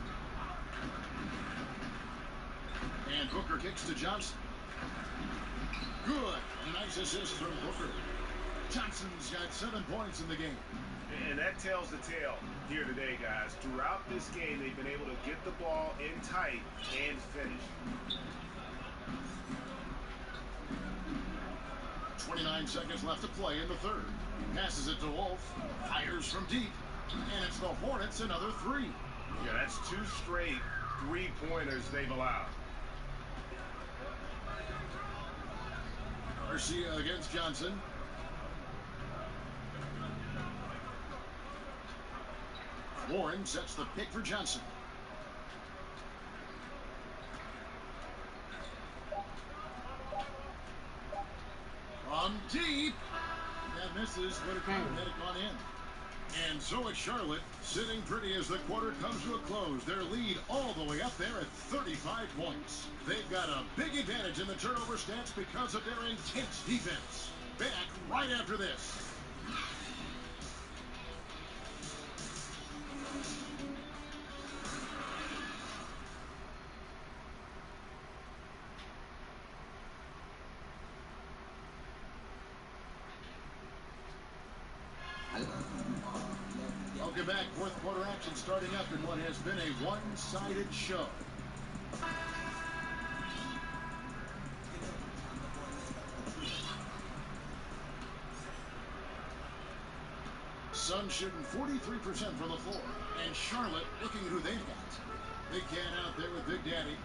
And Booker kicks to Johnson. Good. Nice assist from Booker. Johnson's got 7 points in the game. And that tells the tale here today, guys. Throughout this game, they've been able to get the ball in tight and finish. 29 seconds left to play in the third. Passes it to Wolf. Fires from deep. And it's the Hornets another 3. Yeah, that's 2 straight 3-pointers they've allowed. Garcia against Johnson. Warren sets the pick for Johnson. From deep. That misses, but it had gone in. And so it's Charlotte sitting pretty as the quarter comes to a close. Their lead all the way up there at 35 points. They've got a big advantage in the turnover stats because of their intense defense. Back right after this. Welcome back. Fourth quarter action starting up in what has been a one-sided show. Suns shooting 43% from the floor. And Charlotte looking who they've got. Big Cat out there with Big Daddy.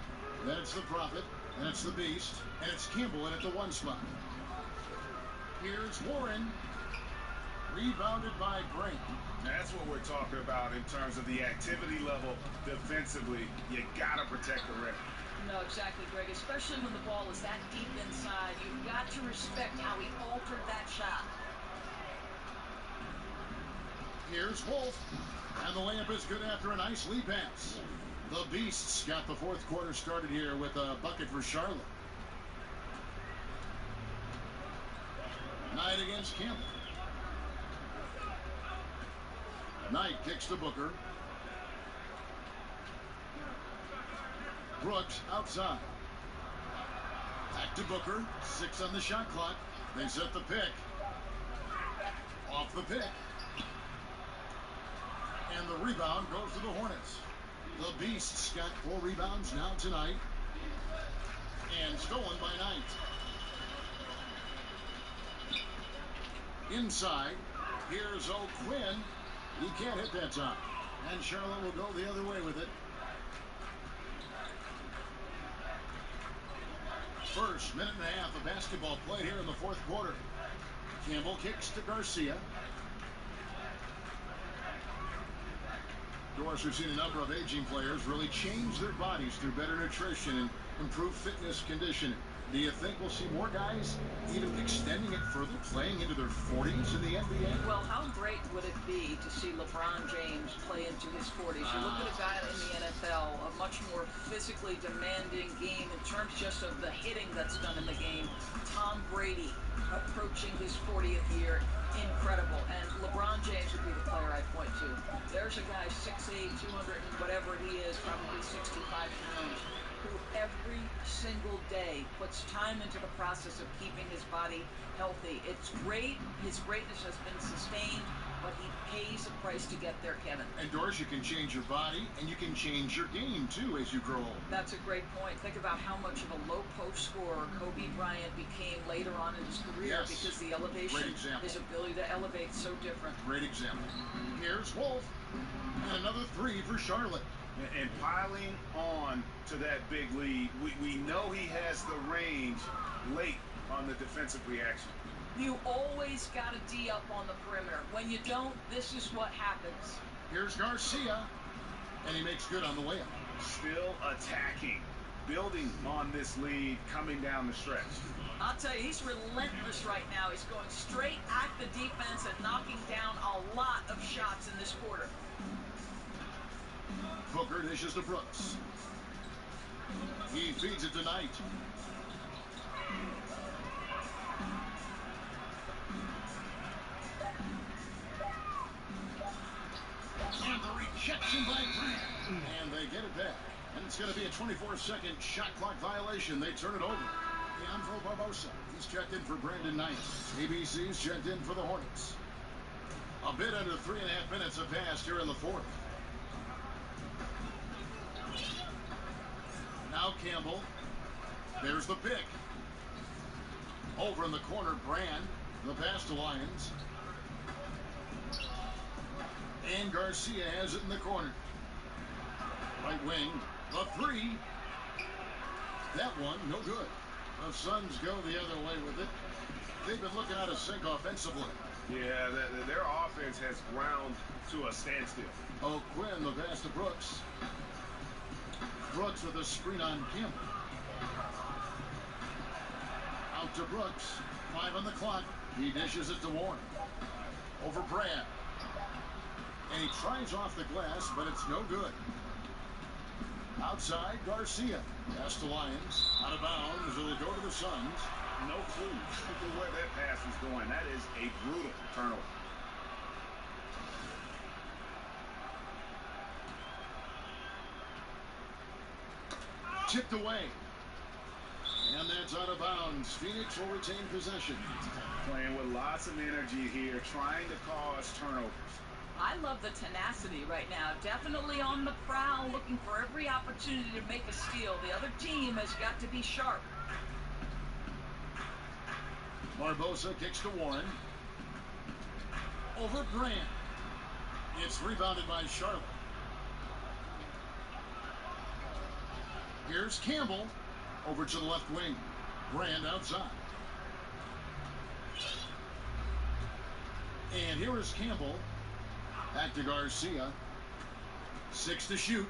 Then it's the Prophet. And it's the Beast. And it's Campbell in at the 1 spot. Here's Warren. Rebounded by Brand. That's what we're talking about in terms of the activity level defensively. You got to protect the rim. No, exactly, Greg. Especially when the ball is that deep inside. You've got to respect how he altered that shot. Here's Wolf. And the layup is good after a nice lead pass. The Beasts got the fourth quarter started here with a bucket for Charlotte. Knight against Campbell. Knight kicks to Booker. Brooks outside. Back to Booker. 6 on the shot clock. They set the pick. Off the pick. And the rebound goes to the Hornets. The Beasts got 4 rebounds now tonight. And stolen by Knight. Inside, here's O'Quinn. He can't hit that time. And Charlotte will go the other way with it. First minute and a half of basketball played here in the fourth quarter. Campbell kicks to Garcia. Of course, we've seen a number of aging players really change their bodies through better nutrition and improved fitness conditioning. Do you think we'll see more guys even extending it further, playing into their 40s in the NBA? Well, how great would it be to see LeBron James play into his 40s? You look at a guy in the NFL, a much more physically demanding game in terms just of the hitting that's done in the game. Tom Brady approaching his 40th year, incredible. And LeBron James would be the player I'd point to. There's a guy 6'8", 200 and whatever he is, probably 65 pounds, who every single day puts time into the process of keeping his body healthy. It's great. His greatness has been sustained, but he pays a price to get there, Kevin. And Doris, you can change your body, and you can change your game, too, as you grow old. That's a great point. Think about how much of a low post scorer Kobe Bryant became later on in his career, because the elevation, his ability to elevate, so different. Great example. Here's Wolf. And another 3 for Charlotte. And piling on to that big lead, we know he has the range late on the defensive reaction. You always got to D up on the perimeter. When you don't, this is what happens. Here's Garcia, and he makes good on the layup. Still attacking, building on this lead coming down the stretch. I'll tell you, he's relentless right now. He's going straight at the defense and knocking down a lot of shots in this quarter. Booker dishes to Brooks. He feeds it to Knight. And the rejection by Grant. And they get it back. And it's going to be a 24-second shot clock violation. They turn it over. Leandro Barbosa. He's checked in for Brandon Knight. ABC's checked in for the Hornets. A bit under 3.5 minutes have passed here in the fourth. Now Campbell. There's the pick. Over in the corner, Brand. The pass to Lyons. And Garcia has it in the corner. Right wing. The 3. That one, no good. The Suns go the other way with it. They've been looking out of sync offensively. Yeah, their offense has ground to a standstill. O'Quinn, the pass to Brooks. Brooks with a screen on Campbell. Out to Brooks. 5 on the clock. He dishes it to Warren. Over Brand. And he tries off the glass, but it's no good. Outside, Garcia. Pass to Lyons. Out of bounds. It'll go to the Suns. No clue where that pass is going. That is a brutal turnover. Tipped away. And that's out of bounds. Phoenix will retain possession. Playing with lots of energy here, trying to cause turnovers. I love the tenacity right now. Definitely on the prowl, looking for every opportunity to make a steal. The other team has got to be sharp. Barbosa kicks to Warren. Over Grant. It's rebounded by Charlotte. Here's Campbell. Over to the left wing. Brand outside. And here is Campbell. Back to Garcia. 6 to shoot.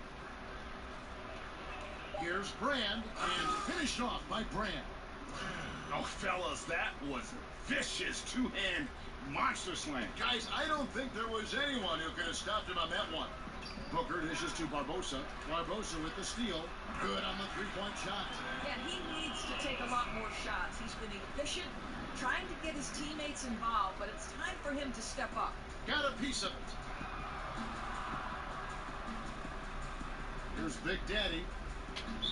Here's Brand. And finished off by Brand. Oh, fellas, that was vicious two-hand monster slam. Guys, I don't think there was anyone who could have stopped him on that one. Booker dishes to Barbosa. Barbosa with the steal. Good on the three-point shot. Yeah, he needs to take a lot more shots. He's been efficient, trying to get his teammates involved, but it's time for him to step up. Got a piece of it. Here's Big Daddy.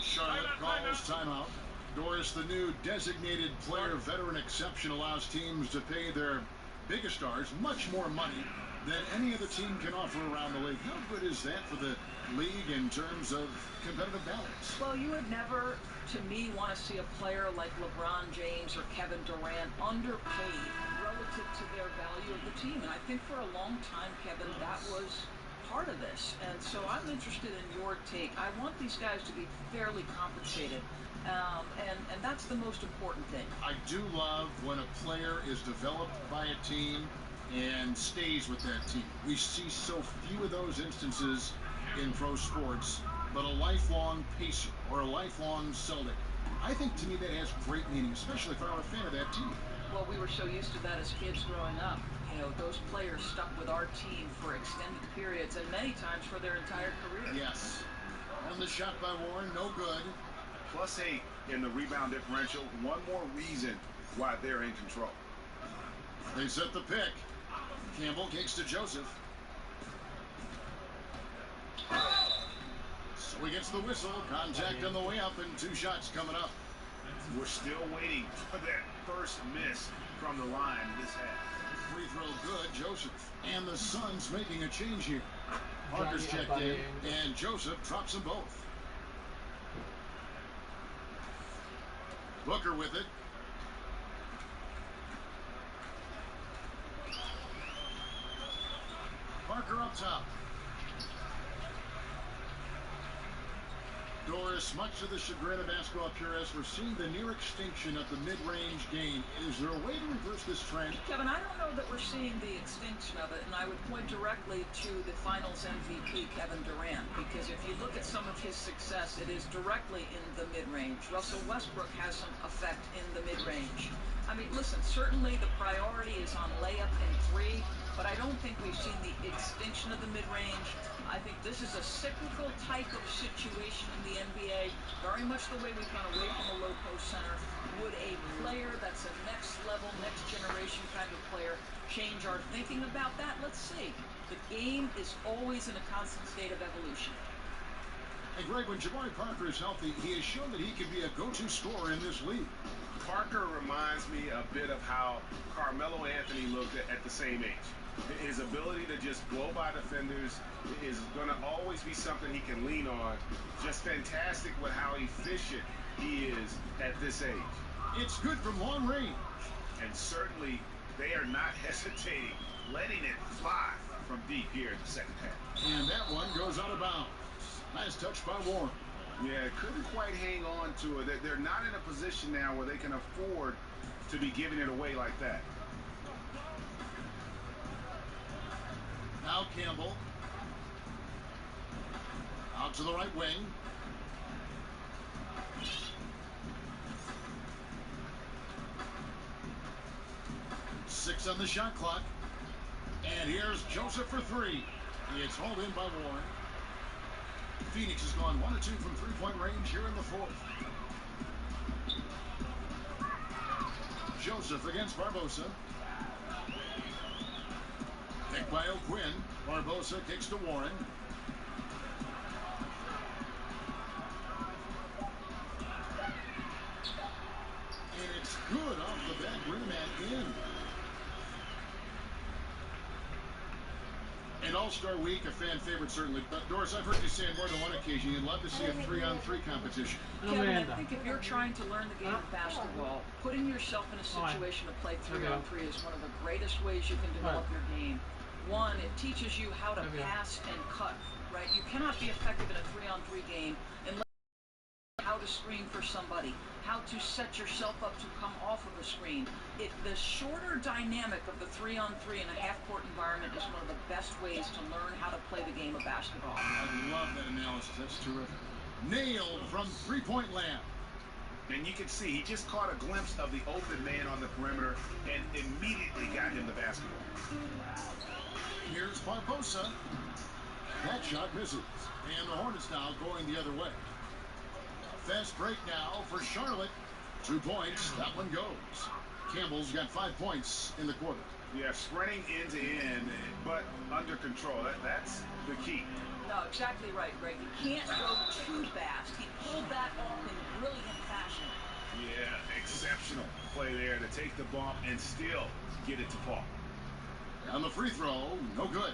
Charlotte calls timeout. Doris, the new designated player veteran exception allows teams to pay their biggest stars much more money than any other team can offer around the league. How good is that for the league in terms of competitive balance? Well, you would never, to me, want to see a player like LeBron James or Kevin Durant underpaid relative to their value of the team. And I think for a long time, Kevin, that was part of this. And so I'm interested in your take. I want these guys to be fairly compensated. And that's the most important thing. I do love when a player is developed by a team and stays with that team. We see so few of those instances in pro sports, but a lifelong Pacer or a lifelong Celtic, I think to me that has great meaning, especially if I'm a fan of that team. Well, we were so used to that as kids growing up. You know, those players stuck with our team for extended periods and many times for their entire career. Yes. And the shot by Warren, no good. +8 in the rebound differential. One more reason why they're in control. They set the pick. Campbell kicks to Joseph. So he gets the whistle. Contact on the way up and 2 shots coming up. We're still waiting for that first miss from the line this half. Free throw good, Joseph. And the Suns making a change here. Parker's checked in, and Joseph drops them both. Booker with it. Parker up top. Doris, much to the chagrin of basketball purists, we're seeing the near extinction of the mid-range game. Is there a way to reverse this trend? Kevin, I don't know that we're seeing the extinction of it, and I would point directly to the Finals MVP, Kevin Durant, because if you look at some of his success, it is directly in the mid-range. Russell Westbrook has some effect in the mid-range. I mean, listen, certainly the priority is on layup and 3, but I don't think we've seen the extinction of the mid-range. I think this is a cyclical type of situation in the NBA, very much the way we've gone away from a low post center. Would a player that's a next level, next generation kind of player change our thinking about that? Let's see. The game is always in a constant state of evolution. And Greg, when Jabari Parker is healthy, he has shown that he can be a go-to scorer in this league. Parker reminds me a bit of how Carmelo Anthony looked at the same age. His ability to just blow by defenders is going to always be something he can lean on. Just fantastic with how efficient he is at this age. It's good from long range. And certainly they are not hesitating, letting it fly from deep here in the second half. And that one goes out of bounds. Nice touch by Warren. Yeah, couldn't quite hang on to it. They're not in a position now where they can afford to be giving it away like that. Now Campbell. Out to the right wing. Six on the shot clock. And here's Joseph for 3. It's hauled in by Warren. Phoenix has gone 1 of 2 from 3-point range here in the 4th. Joseph against Barbosa. Picked by O'Quinn. Barbosa kicks to Warren. And it's good off the back rim and in. An All-Star Week, a fan favorite certainly. But Doris, I've heard you say on more than one occasion you'd love to see a 3-on-3 competition. Kevin, I think if you're trying to learn the game of basketball, putting yourself in a situation to play 3-on-3 is one of the greatest ways you can develop your game. One, it teaches you how to pass and cut, right? You cannot be effective in a 3-on-3 game unless you know how to screen for somebody, how to set yourself up to come off of a screen. The shorter dynamic of the 3-on-3 in a half-court environment is one of the best ways to learn how to play the game of basketball. I love that analysis. That's terrific. Nailed from 3-point land. And you can see he just caught a glimpse of the open man on the perimeter and immediately got him the basketball. Here's Barbosa. That shot misses. And the Hornets now going the other way. Fast break now for Charlotte. 2 points. That one goes. Campbell's got 5 points in the quarter. Yeah, sprinting end to end, but under control. That's the key. No, exactly right, Greg. You can't go too fast. He pulled that off in brilliant fashion. Yeah, exceptional play there to take the bump and still get it to Paul. And the free throw, no good.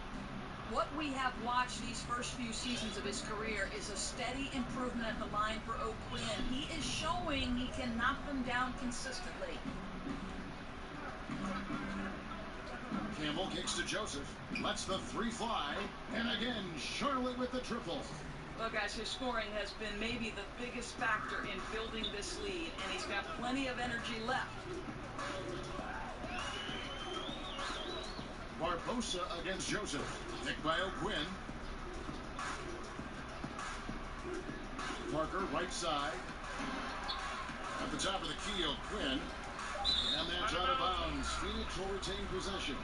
What we have watched these first few seasons of his career is a steady improvement at the line for O'Quinn. He is showing he can knock them down consistently. Campbell kicks to Joseph, lets the three fly, and again, Charlotte with the triple. Well, guys, his scoring has been maybe the biggest factor in building this lead, and he's got plenty of energy left. Barbosa against Joseph. Picked by O'Quinn. Parker, right side. At the top of the key, O'Quinn. And that's out of bounds. Phoenix will retain possession.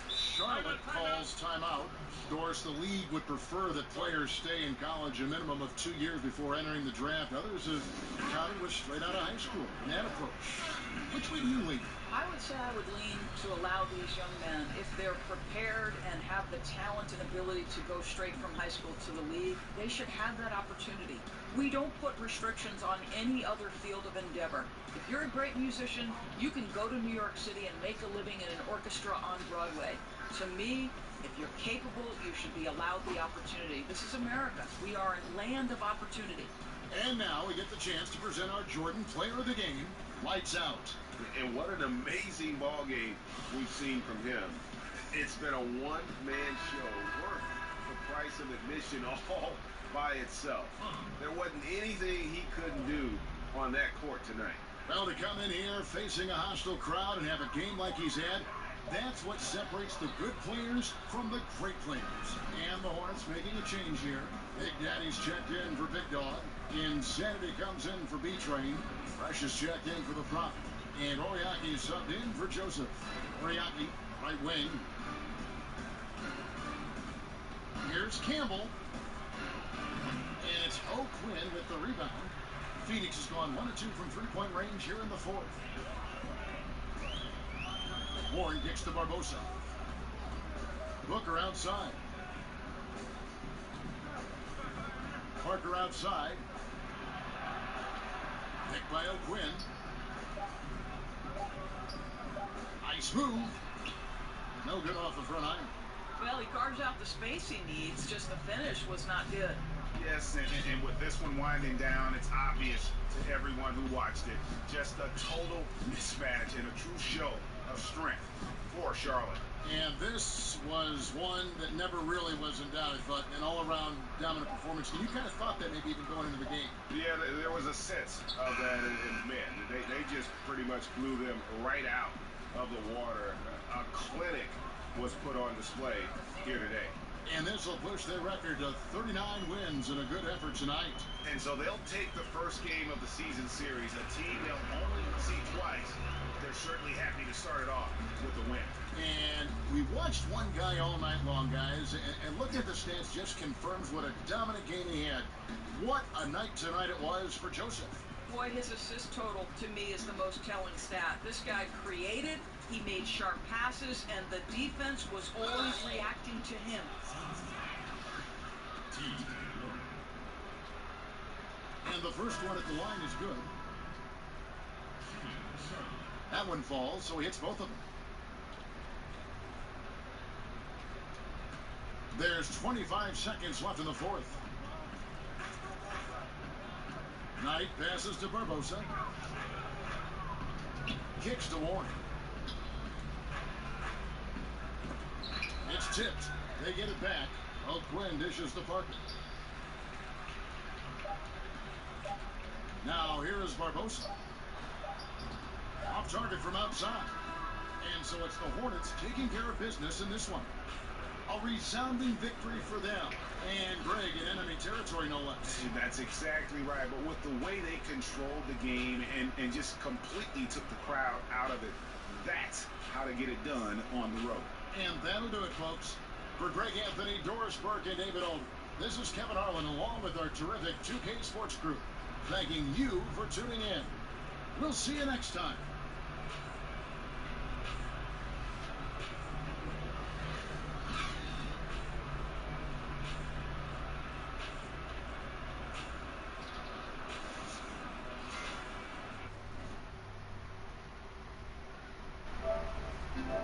Charlotte calls timeout. Doris, the league would prefer that players stay in college a minimum of 2 years before entering the draft. Others have counted with straight out of high school in that approach. Which way do you lean? I would say I would lean to allow these young men, if they're prepared and have the talent and ability to go straight from high school to the league, they should have that opportunity. We don't put restrictions on any other field of endeavor. If you're a great musician, you can go to New York City and make a living in an orchestra on Broadway. To me, if you're capable, you should be allowed the opportunity. This is America. We are a land of opportunity. And now we get the chance to present our Jordan Player of the Game. Lights out. And what an amazing ball game we've seen from him. It's been a one-man show worth the price of admission all by itself. There wasn't anything he couldn't do on that court tonight. Well, to come in here facing a hostile crowd and have a game like he's had, that's what separates the good players from the great players. And the Hornets making a change here. Big Daddy's checked in for Big Dog. Insanity comes in for B-Train. Precious checked in for the Prop. And Oriaki subbed in for Joseph. Oriaki, right wing. Here's Campbell. And it's O'Quinn with the rebound. Phoenix has gone 1 of 2 from three-point range here in the fourth. Warren kicks to Barbosa. Booker outside. Parker outside. Picked by O'Quinn. Nice move. No good off the front iron. Well, he carves out the space he needs, just the finish was not good. Yes, and with this one winding down, it's obvious to everyone who watched it. Just a total mismatch and a true show of strength for Charlotte. And this was one that never really was in doubt, I thought, an all-around dominant performance. And you kind of thought that maybe even going into the game. Yeah, there was a sense of that in men. They just pretty much blew them right out of the water. A clinic was put on display here today. And this will push their record to 39 wins and a good effort tonight. And so they'll take the first game of the season series, a team they'll only see twice. They're certainly happy to start it off with a win. And we watched one guy all night long, guys, and looking at the stats just confirms what a dominant game he had. What a night tonight it was for Joseph. Boy, his assist total to me is the most telling stat. This guy created, he made sharp passes, and the defense was always reacting to him. And the first one at the line is good. That one falls, so he hits both of them. There's 25 seconds left in the fourth. Knight passes to Barbosa. Kicks to Warren. It's tipped. They get it back. O'Quinn dishes to Parker. Now here is Barbosa. Off target from outside. And so it's the Hornets taking care of business in this one. A resounding victory for them. And Greg in enemy territory, no less. That's exactly right. But with the way they controlled the game and just completely took the crowd out of it, that's how to get it done on the road. And that'll do it, folks. For Greg Anthony, Doris Burke, and David Olden, this is Kevin Harlan along with our terrific 2K Sports Group, thanking you for tuning in. We'll see you next time.